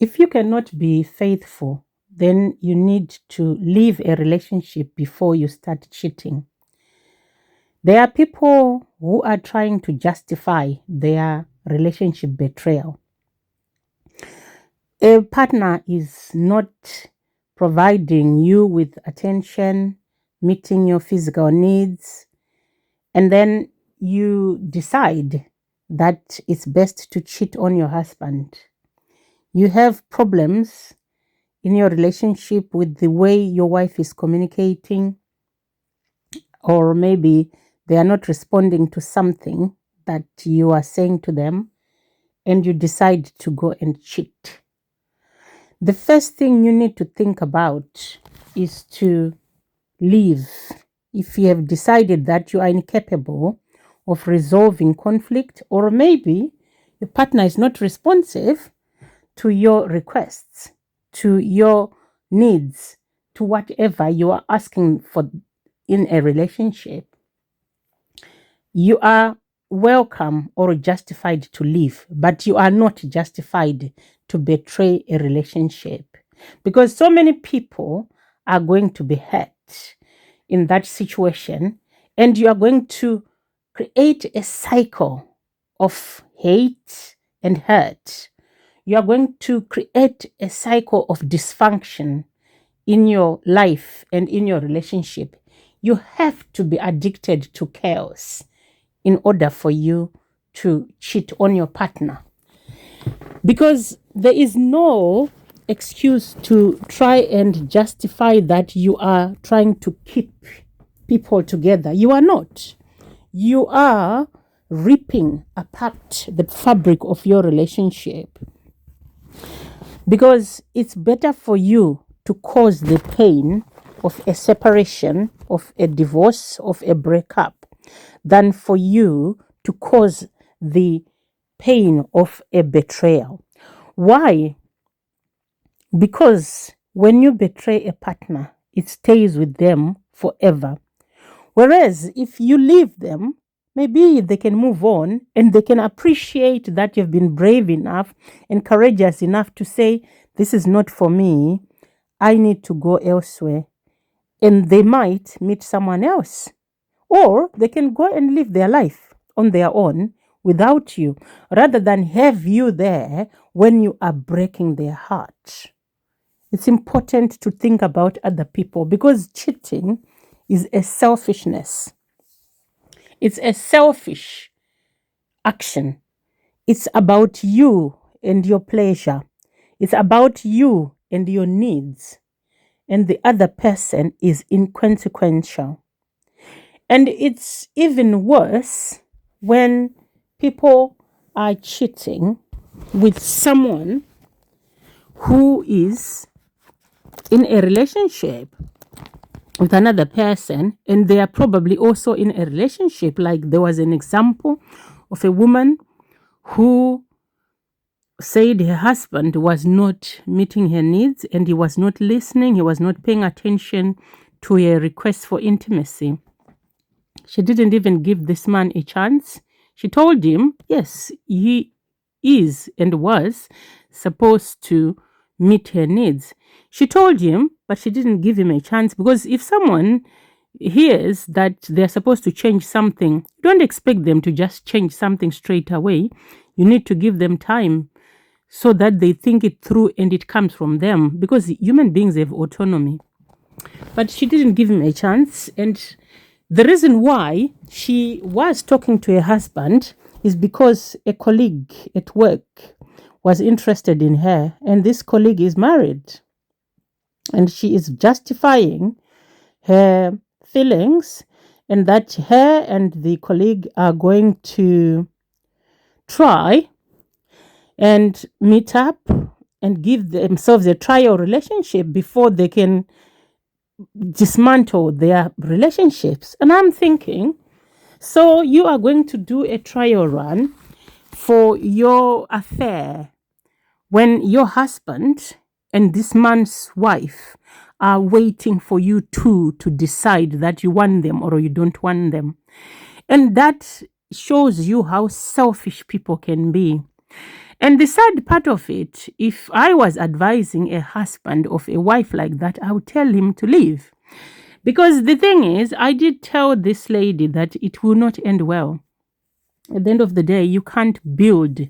If you cannot be faithful, then you need to leave a relationship before you start cheating. There are people who are trying to justify their relationship betrayal. A partner is not providing you with attention, meeting your physical needs, and then you decide that it's best to cheat on your husband. You have problems in your relationship with the way your wife is communicating, or maybe they are not responding to something that you are saying to them, and you decide to go and cheat. The first thing you need to think about is to leave. If you have decided that you are incapable of resolving conflict, or maybe your partner is not responsive to your requests, to your needs, to whatever you are asking for in a relationship, you are welcome or justified to leave, but you are not justified to betray a relationship, because so many people are going to be hurt in that situation, and you are going to create a cycle of hate and hurt. You are going to create a cycle of dysfunction in your life and in your relationship. You have to be addicted to chaos in order for you to cheat on your partner, because there is no excuse to try and justify that you are trying to keep people together. You are not. You are ripping apart the fabric of your relationship, because it's better for you to cause the pain of a separation, of a divorce, of a breakup, than for you to cause the pain of a betrayal. Why? Because when you betray a partner, it stays with them forever. Whereas if you leave them, maybe they can move on and they can appreciate that you've been brave enough and courageous enough to say, this is not for me, I need to go elsewhere. And they might meet someone else. Or they can go and live their life on their own without you, rather than have you there when you are breaking their heart. It's important to think about other people, because cheating is a selfishness. It's a selfish action. It's about you and your pleasure. It's about you and your needs. And the other person is inconsequential. And it's even worse when people are cheating with someone who is in a relationship with another person, and they are probably also in a relationship. Like there was an example of a woman who said her husband was not meeting her needs, and he was not listening, he was not paying attention to her request for intimacy. She didn't even give this man a chance. She told him, yes, he is and was supposed to meet her needs. She told him, but she didn't give him a chance, because if someone hears that they're supposed to change something, don't expect them to just change something straight away. You need to give them time so that they think it through and it comes from them, because human beings have autonomy. But she didn't give him a chance, and the reason why she was talking to her husband is because a colleague at work was interested in her, and this colleague is married, and she is justifying her feelings, and that her and the colleague are going to try and meet up and give themselves a trial relationship before they can dismantle their relationships. And I'm thinking, so you are going to do a trial run for your affair when your husband and this man's wife are waiting for you two to decide that you want them or you don't want them. And that shows you how selfish people can be. And the sad part of it, if I was advising a husband of a wife like that, I would tell him to leave. Because the thing is, I did tell this lady that it will not end well. At the end of the day, you can't build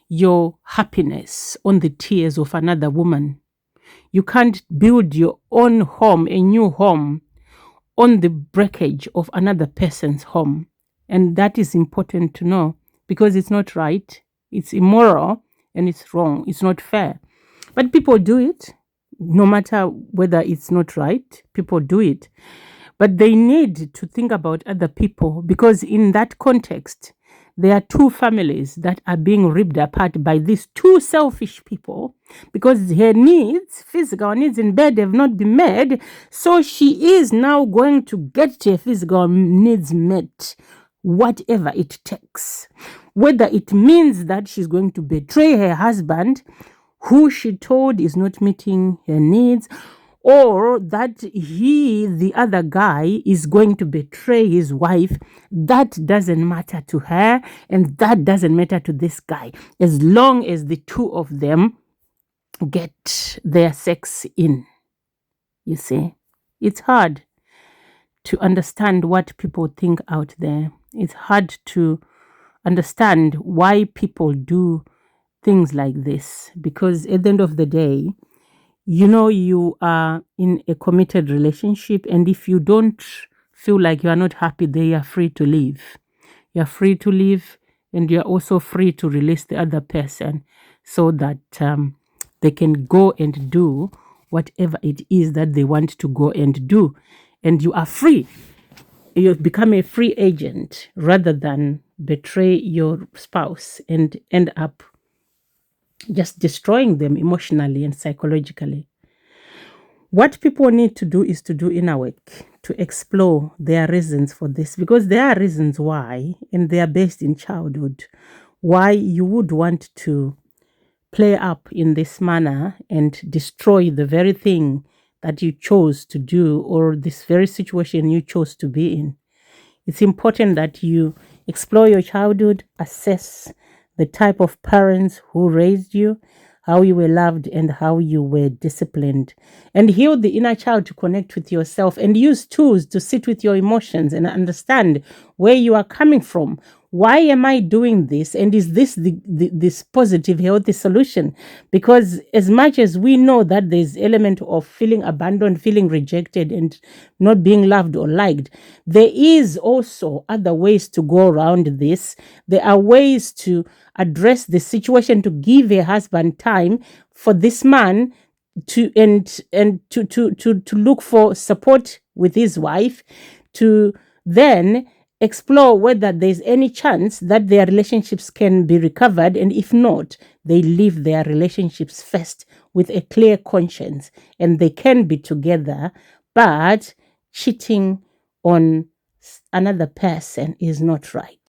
your happiness on the tears of another woman. You can't build your own home, a new home, on the breakage of another person's home. And that is important to know because it's not right, it's immoral, and it's wrong. It's not fair. But people do it, no matter whether it's not right, people do it. But they need to think about other people because in that context, there are two families that are being ripped apart by these two selfish people because her needs, physical needs in bed, have not been met. So she is now going to get her physical needs met, whatever it takes. Whether it means that she's going to betray her husband, who she told is not meeting her needs, or that he, the other guy, is going to betray his wife, that doesn't matter to her and that doesn't matter to this guy. As long as the two of them get their sex in. You see, it's hard to understand what people think out there. It's hard to understand why people do things like this because at the end of the day, you know you are in a committed relationship, and if you don't feel like you are not happy, they are free to leave. You're free to leave, and you're also free to release the other person so that they can go and do whatever it is that they want to go and do. And you are free. You've become a free agent rather than betray your spouse and end up just destroying them emotionally and psychologically. What people need to do is to do inner work, to explore their reasons for this, because there are reasons why, and they are based in childhood, why you would want to play up in this manner and destroy the very thing that you chose to do or this very situation you chose to be in. It's important that you explore your childhood, assess the type of parents who raised you, how you were loved, and how you were disciplined, and heal the inner child to connect with yourself and use tools to sit with your emotions and understand where you are coming from. Why am I doing this? And is this this positive, healthy solution? Because as much as we know that there's element of feeling abandoned, feeling rejected, and not being loved or liked, there is also other ways to go around this. There are ways to address the situation, to give a husband time for this man to to look for support with his wife, to then explore whether there's any chance that their relationships can be recovered, and if not, they leave their relationships first with a clear conscience and they can be together, but cheating on another person is not right.